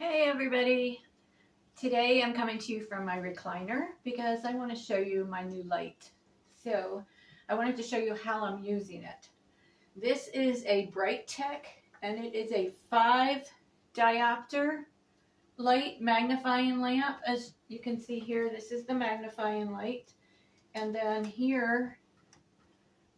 Hey everybody! Today I'm coming to you from my recliner because I want to show you my new light. So I wanted to show you how I'm using it. This is a Brightech and it is a 5 diopter light magnifying lamp. As you can see here, this is the magnifying light, and then here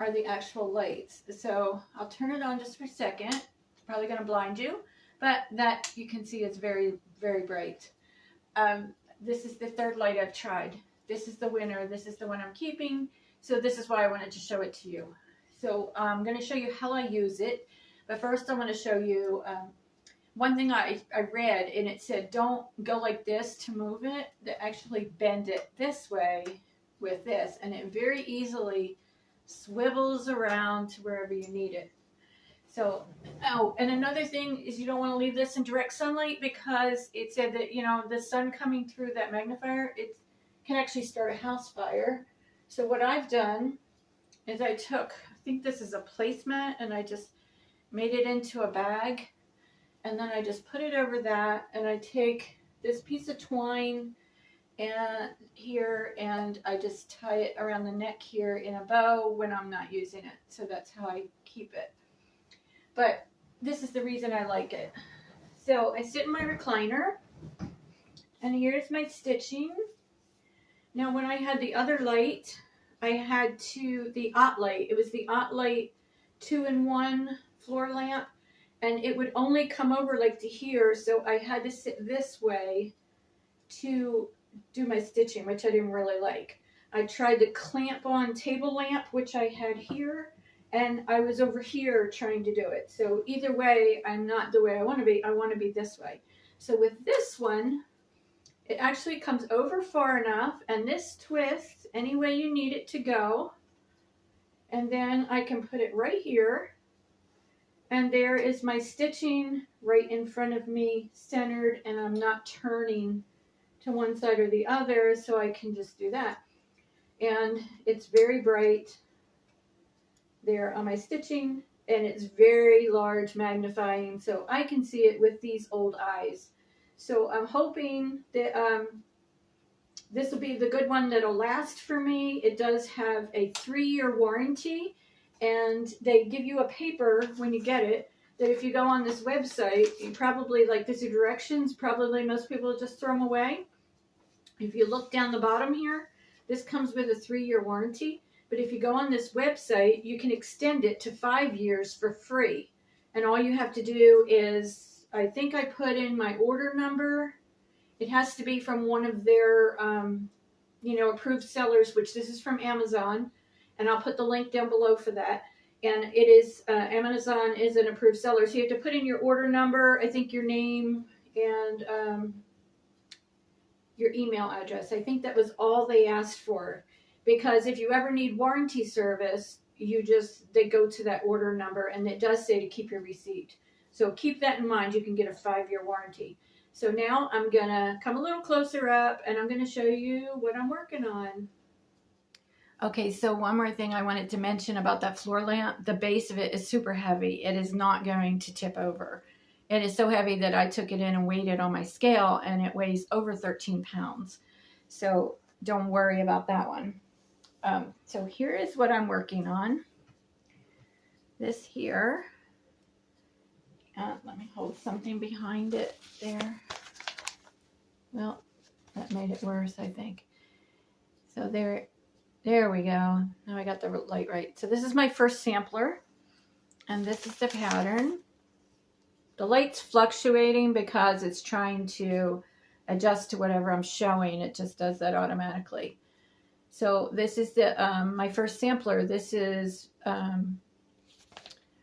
are the actual lights. So I'll turn it on just for a second. It's probably going to blind you, but that you can see is very, very bright. This is the third light I've tried. This is the winner. This is the one I'm keeping. So this is why I wanted to show it to you. So I'm going to show you how I use it. But first I want to show you one thing I read, and it said don't go like this to move it. Actually bend it this way with this, and it very easily swivels around to wherever you need it. So, oh, and another thing is you don't want to leave this in direct sunlight because it said that, you know, the sun coming through that magnifier, it can actually start a house fire. So what I've done is I took, I think this is a placemat, and I just made it into a bag, and then I just put it over that, and I take this piece of twine and here, and I just tie it around the neck here in a bow when I'm not using it. So that's how I keep it. But this is the reason I like it. So I sit in my recliner, and here's my stitching. Now when I had the other light, I had the OttLight. It was the OttLight 2-in-1 floor lamp, and it would only come over like to here, so I had to sit this way to do my stitching, which I didn't really like. I tried the clamp on table lamp, which I had here, and I was over here trying to do it. So either way, I'm not the way I want to be. I want to be this way. So with this one, it actually comes over far enough, and this twists any way you need it to go. And then I can put it right here. And there is my stitching right in front of me, centered, and I'm not turning to one side or the other, so I can just do that. And it's very bright there on my stitching, and it's very large magnifying, so I can see it with these old eyes. So I'm hoping that this will be the good one that'll last for me. It does have a 3-year warranty, and they give you a paper when you get it that if you go on this website, you probably, like, these are directions, probably most people just throw them away. If you look down the bottom here, this comes with a 3-year warranty. But if you go on this website, you can extend it to 5 years for free. And all you have to do is, I think I put in my order number. It has to be from one of their, approved sellers, which this is from Amazon. And I'll put the link down below for that. And it is, Amazon is an approved seller. So you have to put in your order number, I think your name, and your email address. I think that was all they asked for. Because if you ever need warranty service, they go to that order number, and it does say to keep your receipt. So keep that in mind. You can get a 5-year warranty. So now I'm going to come a little closer up, and I'm going to show you what I'm working on. Okay, so one more thing I wanted to mention about that floor lamp. The base of it is super heavy. It is not going to tip over. It is so heavy that I took it in and weighed it on my scale, and it weighs over 13 pounds. So don't worry about that one. So here is what I'm working on. This here. Let me hold something behind it there. Well, that made it worse, I think. So there we go. Now I got the light right. So this is my first sampler, and this is the pattern. The light's fluctuating because it's trying to adjust to whatever I'm showing. It just does that automatically. So this is the my first sampler. This is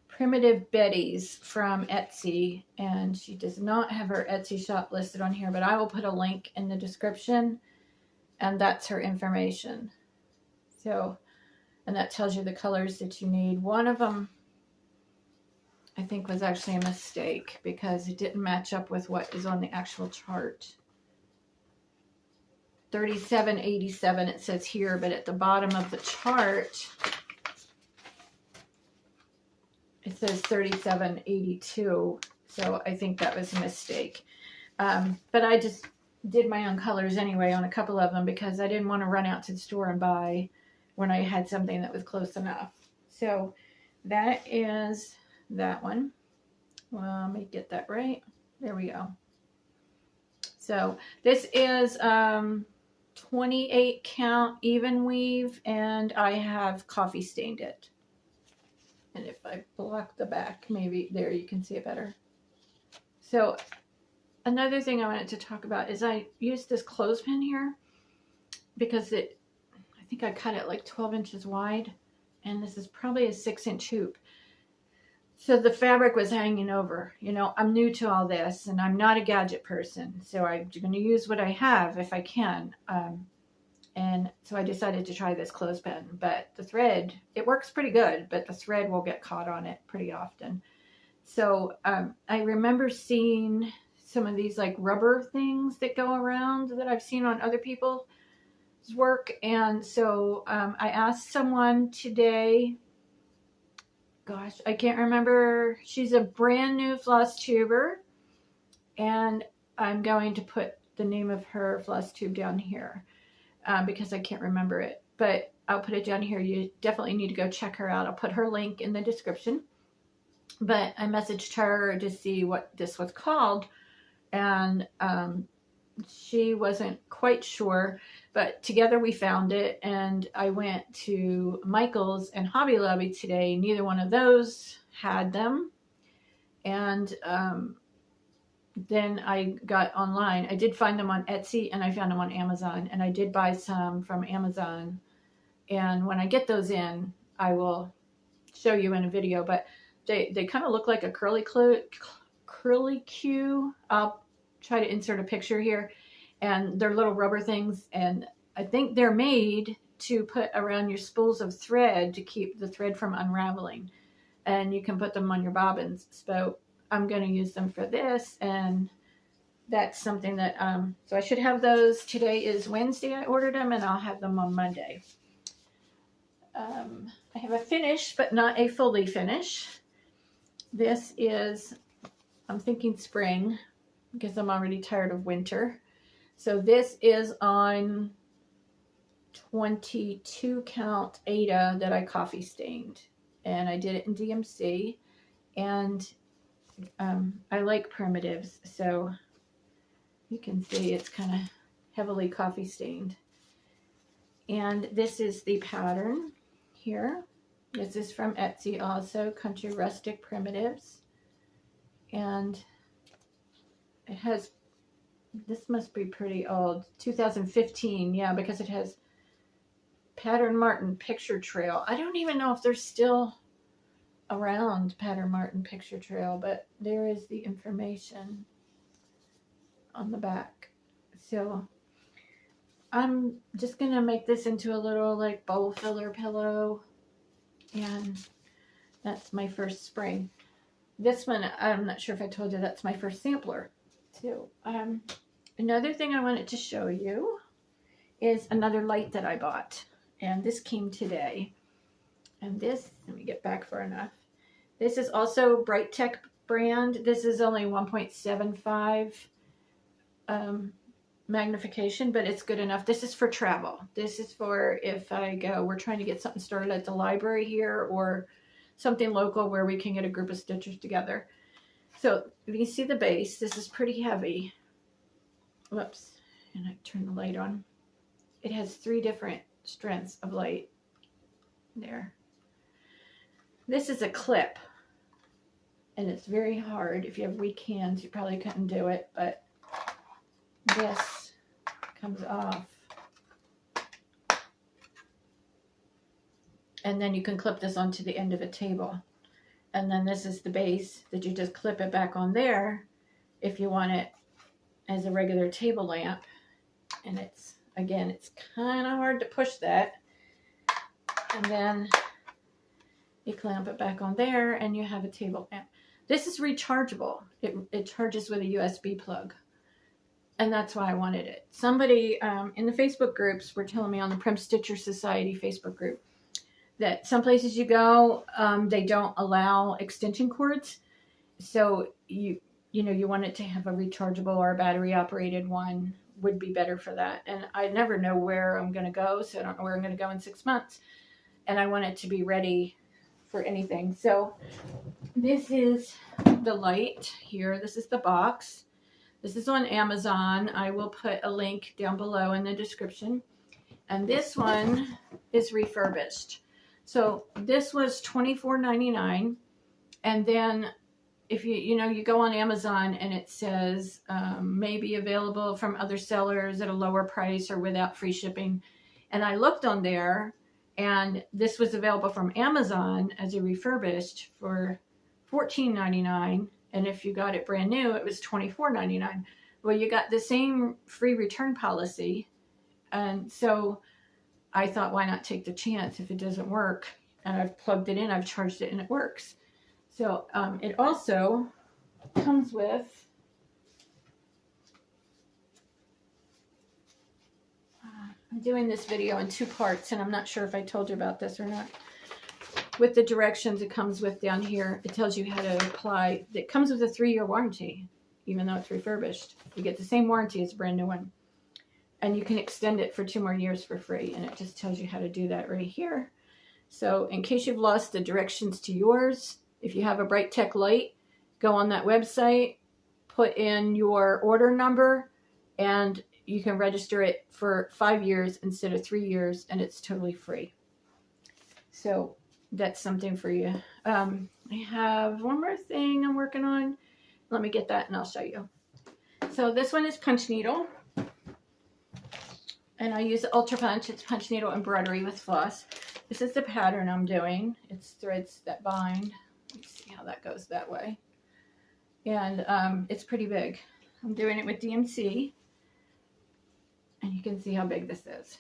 Primitive Betty's from Etsy, and she does not have her Etsy shop listed on here, but I will put a link in the description, and that's her information. So, and that tells you the colors that you need. One of them, I think, was actually a mistake because it didn't match up with what is on the actual chart. 3787 it says here, but at the bottom of the chart it says 3782, so I think that was a mistake. But I just did my own colors anyway on a couple of them because I didn't want to run out to the store and buy when I had something that was close enough. So that is that one. Well, let me get that right. There we go. So this is 28 count even weave, and I have coffee stained it. And if I block the back, maybe there you can see it better. So another thing I wanted to talk about is I used this clothespin here because I think I cut it like 12 inches wide, and this is probably a 6-inch hoop. So the fabric was hanging over. You know, I'm new to all this, and I'm not a gadget person, so I'm going to use what I have if I can. And so I decided to try this clothespin, but the thread, it works pretty good, but the thread will get caught on it pretty often. So I remember seeing some of these like rubber things that go around that I've seen on other people's work. And so I asked someone today, gosh, I can't remember. She's a brand new floss tuber, and I'm going to put the name of her floss tube down here because I can't remember it, but I'll put it down here. You definitely need to go check her out. I'll put her link in the description. But I messaged her to see what this was called, and she wasn't quite sure, but together we found it. And I went to Michael's and Hobby Lobby today. Neither one of those had them. And then I got online. I did find them on Etsy, and I found them on Amazon, and I did buy some from Amazon. And when I get those in, I will show you in a video, but they kind of look like a curly Q. I'll try to insert a picture here. And they're little rubber things, and I think they're made to put around your spools of thread to keep the thread from unraveling. And you can put them on your bobbins. So I'm going to use them for this, and that's something that, so I should have those. Today is Wednesday I ordered them, and I'll have them on Monday. I have a finish, but not a fully finish. This is, I'm thinking spring, because I'm already tired of winter. So this is on 22 count Ada that I coffee stained, and I did it in DMC, and I like primitives, so you can see it's kind of heavily coffee stained. And this is the pattern here. This is from Etsy also, Country Rustic Primitives. And it has, this must be pretty old, 2015, yeah, because it has Pattern Martin Picture Trail. I don't even know if they're still around, Pattern Martin Picture Trail, but there is the information on the back. So I'm just going to make this into a little like bowl filler pillow, and that's my first spring. This one, I'm not sure if I told you, that's my first sampler. So another thing I wanted to show you is another light that I bought, and this came today. And this, let me get back far enough. This is also Brightech brand. This is only 1.75 magnification, but it's good enough. This is for travel. This is for if I go, we're trying to get something started at the library here, or something local where we can get a group of stitchers together. So if you see the base, this is pretty heavy. Whoops, and I turn the light on. It has 3 different strengths of light there. This is a clip, and it's very hard. If you have weak hands, you probably couldn't do it, but this comes off. And then you can clip this onto the end of a table. And then this is the base that you just clip it back on there if you want it as a regular table lamp. And it's, again, it's kind of hard to push that. And then you clamp it back on there and you have a table lamp. This is rechargeable. It charges with a USB plug. And that's why I wanted it. Somebody in the Facebook groups were telling me, on the Prim Stitcher Society Facebook group, that some places you go, they don't allow extension cords. So you know, you want it to have a rechargeable or a battery operated one would be better for that. And I never know where I'm going to go, so I don't know where I'm going to go in 6 months. And I want it to be ready for anything. So this is the light here. This is the box. This is on Amazon. I will put a link down below in the description. And this one is refurbished. So this was $24.99. And then if you go on Amazon and it says may be available from other sellers at a lower price or without free shipping. And I looked on there, and this was available from Amazon as a refurbished for $14.99. And if you got it brand new, it was $24.99. Well, you got the same free return policy. And so I thought, why not take the chance if it doesn't work? And I've plugged it in, I've charged it, and it works. So it also comes with I'm doing this video in 2 parts, and I'm not sure if I told you about this or not. With the directions it comes with down here, it tells you how to apply. It comes with a 3-year warranty, even though it's refurbished. You get the same warranty as a brand new one. And you can extend it for 2 more years for free, and it just tells you how to do that right here. So in case you've lost the directions to yours, if you have a Brightech light, go on that website, put in your order number, and you can register it for 5 years instead of 3 years, and it's totally free. So that's something for you. I have one more thing I'm working on. Let me get that and I'll show you. So this one is punch needle. And I use Ultra Punch. It's punch needle embroidery with floss. This is the pattern I'm doing. It's threads that bind. Let's see how that goes that way. And it's pretty big. I'm doing it with DMC. And you can see how big this is.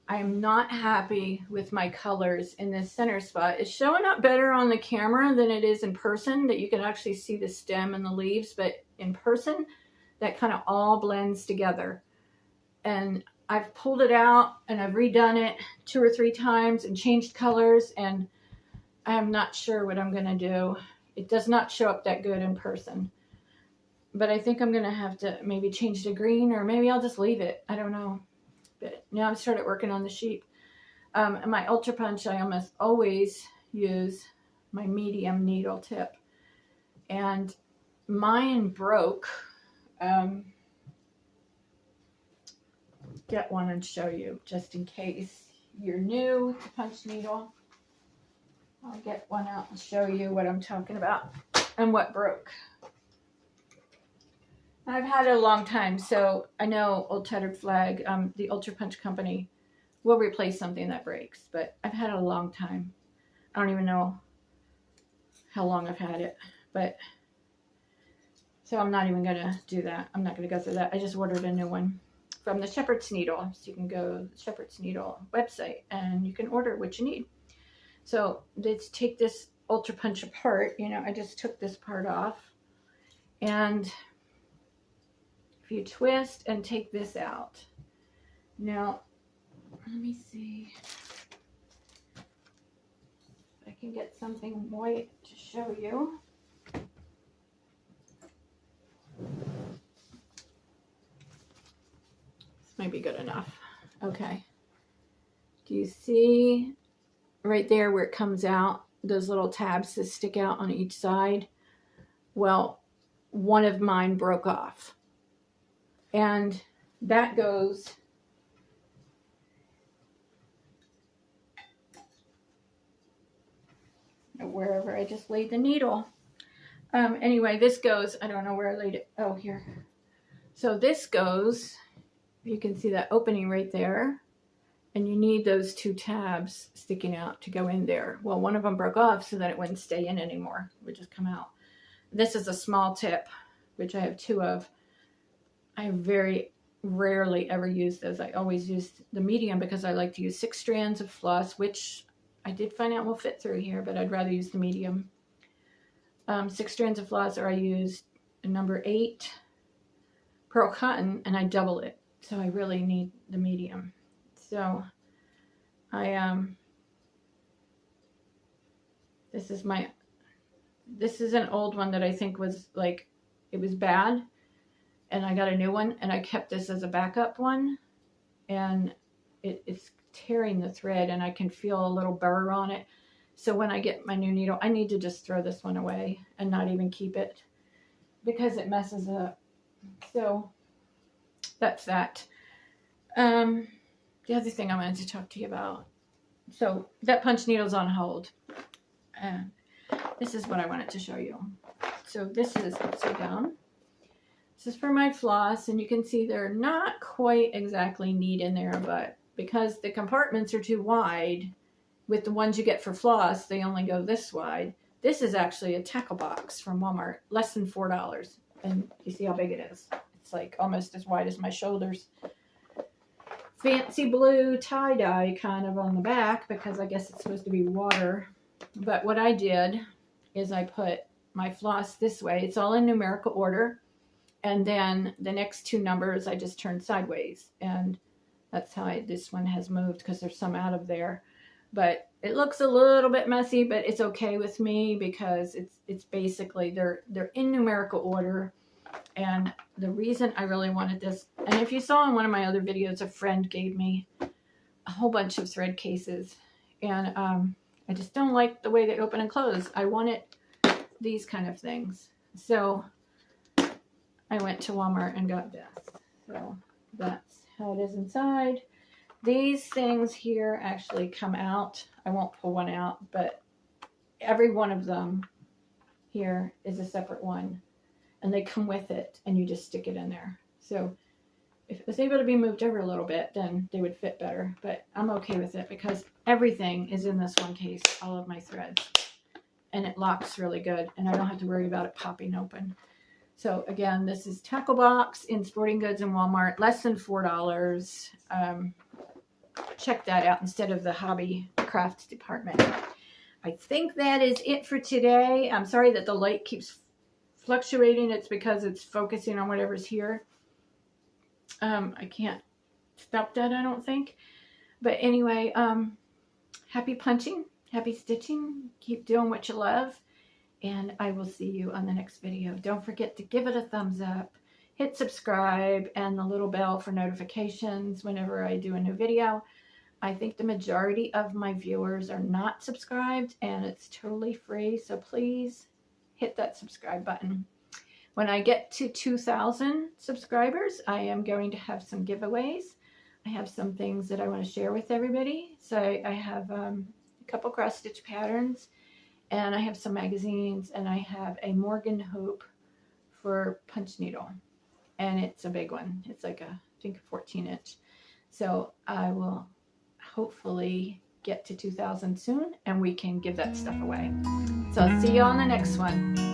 I am not happy with my colors in this center spot. It's showing up better on the camera than it is in person, that you can actually see the stem and the leaves. But in person, that kind of all blends together. And I've pulled it out and I've redone it 2 or 3 times and changed colors, and I'm not sure what I'm going to do. It does not show up that good in person. But I think I'm going to have to maybe change to green, or maybe I'll just leave it. I don't know. But now I've started working on the sheep. And my Ultra Punch, I almost always use my medium needle tip. And mine broke. Get one and show you, just in case you're new to punch needle. I'll get one out and show you what I'm talking about and what broke. I've had it a long time, so I know Old Tattered Flag, the Ultra Punch company, will replace something that breaks, but I've had it a long time. I don't even know how long I've had it, but so I'm not even going to do that. I'm not going to go through that. I just ordered a new one from the Shepherd's Needle. So you can go to the Shepherd's Needle website and you can order what you need. So let's take this Ultra Punch apart. I just took this part off, and if you twist and take this out. Now, let me see if I can get something white to show you. This might be good enough. Okay. Do you see right there where it comes out, those little tabs that stick out on each side? Well, one of mine broke off. And that goes wherever I just laid the needle. Anyway, this goes, I don't know where I laid it. Oh, here. So this goes, you can see that opening right there. And you need those 2 tabs sticking out to go in there. Well, one of them broke off so that it wouldn't stay in anymore. It would just come out. This is a small tip, which I have 2 of. I very rarely ever use those. I always use the medium because I like to use 6 strands of floss, which I did find out will fit through here, but I'd rather use the medium. 6 strands of floss, or I use number 8 pearl cotton, and I double it. So I really need the medium. So this is This is an old one that I think was like, it was bad. And I got a new one, and I kept this as a backup one. And it's tearing the thread, and I can feel a little burr on it. So when I get my new needle, I need to just throw this one away and not even keep it because it messes up. So that's that. The other thing I wanted to talk to you about. So that punch needle's on hold. And this is what I wanted to show you. So this is upside down. This is for my floss, and you can see they're not quite exactly neat in there, but because the compartments are too wide, with the ones you get for floss, they only go this wide. This is actually a tackle box from Walmart, less than $4. And you see how big it is. It's like almost as wide as my shoulders. Fancy blue tie-dye kind of on the back, because I guess it's supposed to be water. But what I did is I put my floss this way. It's all in numerical order. And then the next two numbers I just turned sideways. And that's how this one has moved, because there's some out of there. But it looks a little bit messy, but it's okay with me because it's basically they're in numerical order. And the reason I really wanted this, and if you saw in one of my other videos, a friend gave me a whole bunch of thread cases, and I just don't like the way they open and close. I wanted these kind of things, so I went to Walmart and got this. So that's how it is inside. These things here actually come out. I won't pull one out, but every one of them here is a separate one. And they come with it, and you just stick it in there. So if it was able to be moved over a little bit, then they would fit better. But I'm okay with it because everything is in this one case, all of my threads. And it locks really good, and I don't have to worry about it popping open. So again, this is Tackle Box in Sporting Goods and Walmart, less than $4. Check that out instead of the hobby crafts department. I think that is it for today. I'm sorry that the light keeps fluctuating. It's because it's focusing on whatever's here. I can't stop that, I don't think. But anyway, happy punching, happy stitching. Keep doing what you love. And I will see you on the next video. Don't forget to give it a thumbs up, hit subscribe, and the little bell for notifications whenever I do a new video. I think the majority of my viewers are not subscribed, and it's totally free. So please hit that subscribe button. When I get to 2,000 subscribers, I am going to have some giveaways. I have some things that I want to share with everybody. So I have a couple cross stitch patterns, and I have some magazines, and I have a Morgan hoop for punch needle, and it's a big one. It's like I think a 14-inch. So I will hopefully get to 2,000 soon, and we can give that stuff away. So I'll see you on the next one.